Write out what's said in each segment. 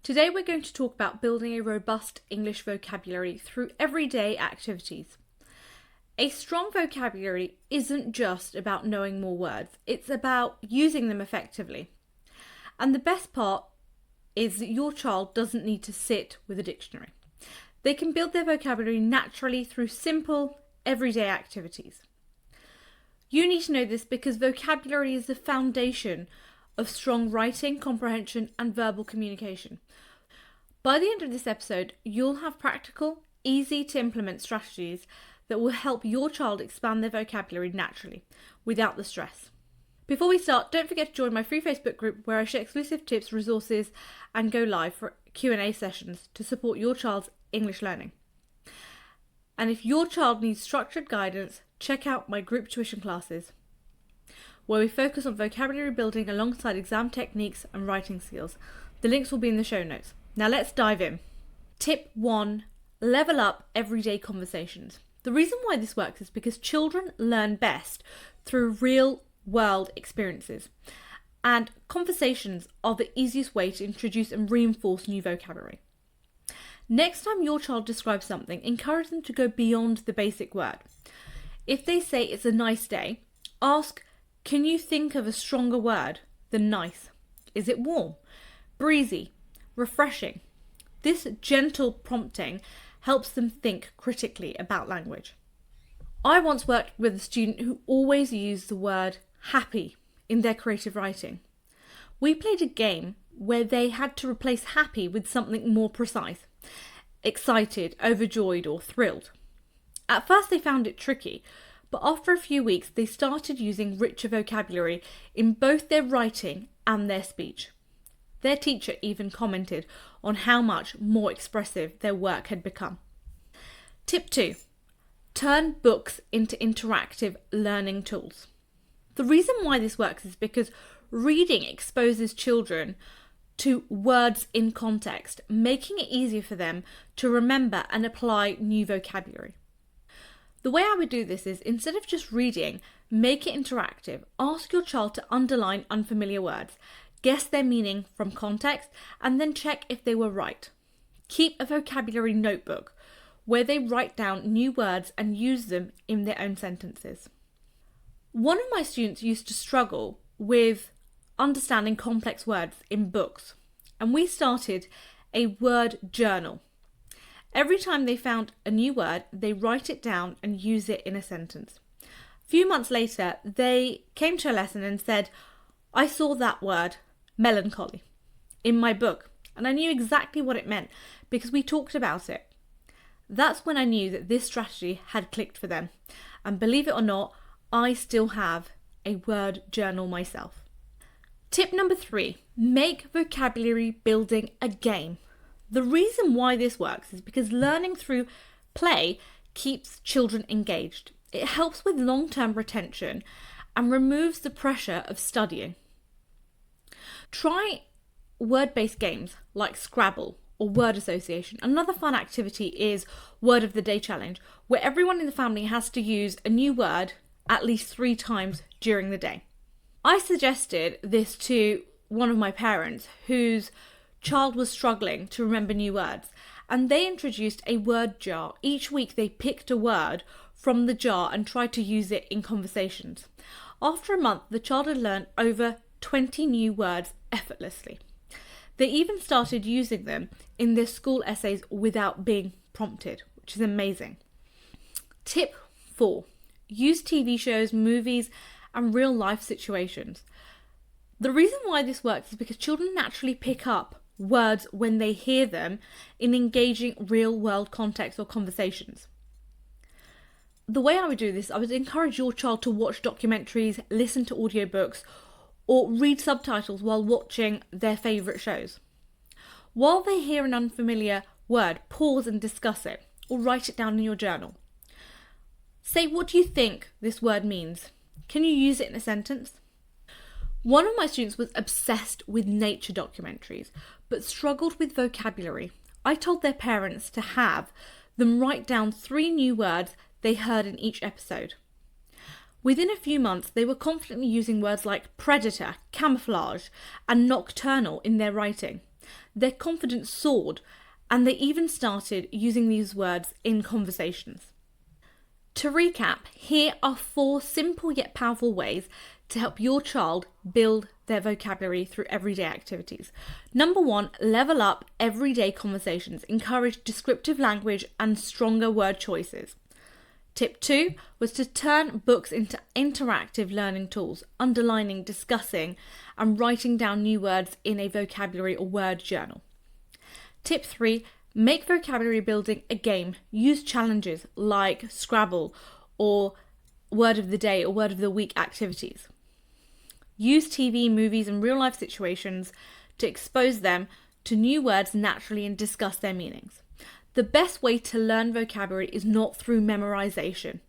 Today we're going to talk about building a robust English vocabulary through everyday activities. A strong vocabulary isn't just about knowing more words, it's about using them effectively. And the best part is that your child doesn't need to sit with a dictionary. They can build their vocabulary naturally through simple, everyday activities. You need to know this because vocabulary is the foundation of strong writing, comprehension, and verbal communication. By the end of this episode, you'll have practical, easy to implement strategies that will help your child expand their vocabulary naturally, without the stress. Before we start, don't forget to join my free Facebook group where I share exclusive tips, resources, and go live for Q&A sessions to support your child's English learning. And if your child needs structured guidance, check out my group tuition classes, where we focus on vocabulary building alongside exam techniques and writing skills. The links will be in the show notes. Now let's dive in. Tip 1, level up everyday conversations. The reason why this works is because children learn best through real world experiences, and conversations are the easiest way to introduce and reinforce new vocabulary. Next time your child describes something, encourage them to go beyond the basic word. If they say it's a nice day, ask, can you think of a stronger word than nice? Is it warm, breezy, refreshing? This gentle prompting helps them think critically about language. I once worked with a student who always used the word happy in their creative writing. We played a game where they had to replace happy with something more precise: excited, overjoyed, or thrilled. At first they found it tricky, but after a few weeks they started using richer vocabulary in both their writing and their speech. Their teacher even commented on how much more expressive their work had become. Tip 2. Turn books into interactive learning tools. The reason why this works is because reading exposes children to words in context, making it easier for them to remember and apply new vocabulary. The way I would do this is, instead of just reading, make it interactive. Ask your child to underline unfamiliar words, guess their meaning from context, and then check if they were right. Keep a vocabulary notebook where they write down new words and use them in their own sentences. One of my students used to struggle with understanding complex words in books, and we started a word journal. Every time they found a new word, they write it down and use it in a sentence. A few months later, they came to a lesson and said, I saw that word, melancholy, in my book, and I knew exactly what it meant because we talked about it. That's when I knew that this strategy had clicked for them. And believe it or not, I still have a word journal myself. Tip number 3, make vocabulary building a game. The reason why this works is because learning through play keeps children engaged. It helps with long-term retention and removes the pressure of studying. Try word-based games like Scrabble or word association. Another fun activity is Word of the Day Challenge, where everyone in the family has to use a new word at least 3 times during the day. I suggested this to one of my parents whose child was struggling to remember new words, and they introduced a word jar. Each week they picked a word from the jar and tried to use it in conversations. After a month, the child had learned over 20 new words effortlessly. They even started using them in their school essays without being prompted, which is amazing. Tip 4. Use TV shows, movies, and real life situations. The reason why this works is because children naturally pick up words when they hear them in engaging real world context or conversations. The way I would do this, I would encourage your child to watch documentaries, listen to audiobooks, or read subtitles while watching their favourite shows. While they hear an unfamiliar word, pause and discuss it, or write it down in your journal. Say, what do you think this word means? Can you use it in a sentence? One of my students was obsessed with nature documentaries, but struggled with vocabulary. I told their parents to have them write down 3 new words they heard in each episode. Within a few months, they were confidently using words like predator, camouflage, and nocturnal in their writing. their confidence soared, and they even started using these words in conversations. To recap, here are 4 simple yet powerful ways to help your child build their vocabulary through everyday activities. Number 1, level up everyday conversations. Encourage descriptive language and stronger word choices. Tip 2 was to turn books into interactive learning tools, underlining, discussing, and writing down new words in a vocabulary or word journal. Tip 3, make vocabulary building a game. Use challenges like Scrabble or Word of the Day or Word of the Week activities. Use TV, movies, and real-life situations to expose them to new words naturally and discuss their meanings. The best way to learn vocabulary is not through memorization,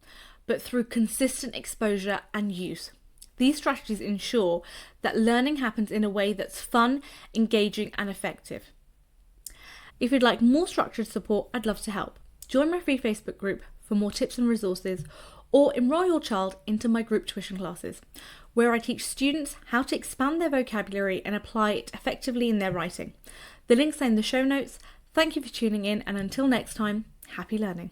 but through consistent exposure and use. These strategies ensure that learning happens in a way that's fun, engaging, and effective. If you'd like more structured support, I'd love to help. Join my free Facebook group for more tips and resources, or enroll your child into my group tuition classes, where I teach students how to expand their vocabulary and apply it effectively in their writing. The links are in the show notes. Thank you for tuning in, and until next time, happy learning.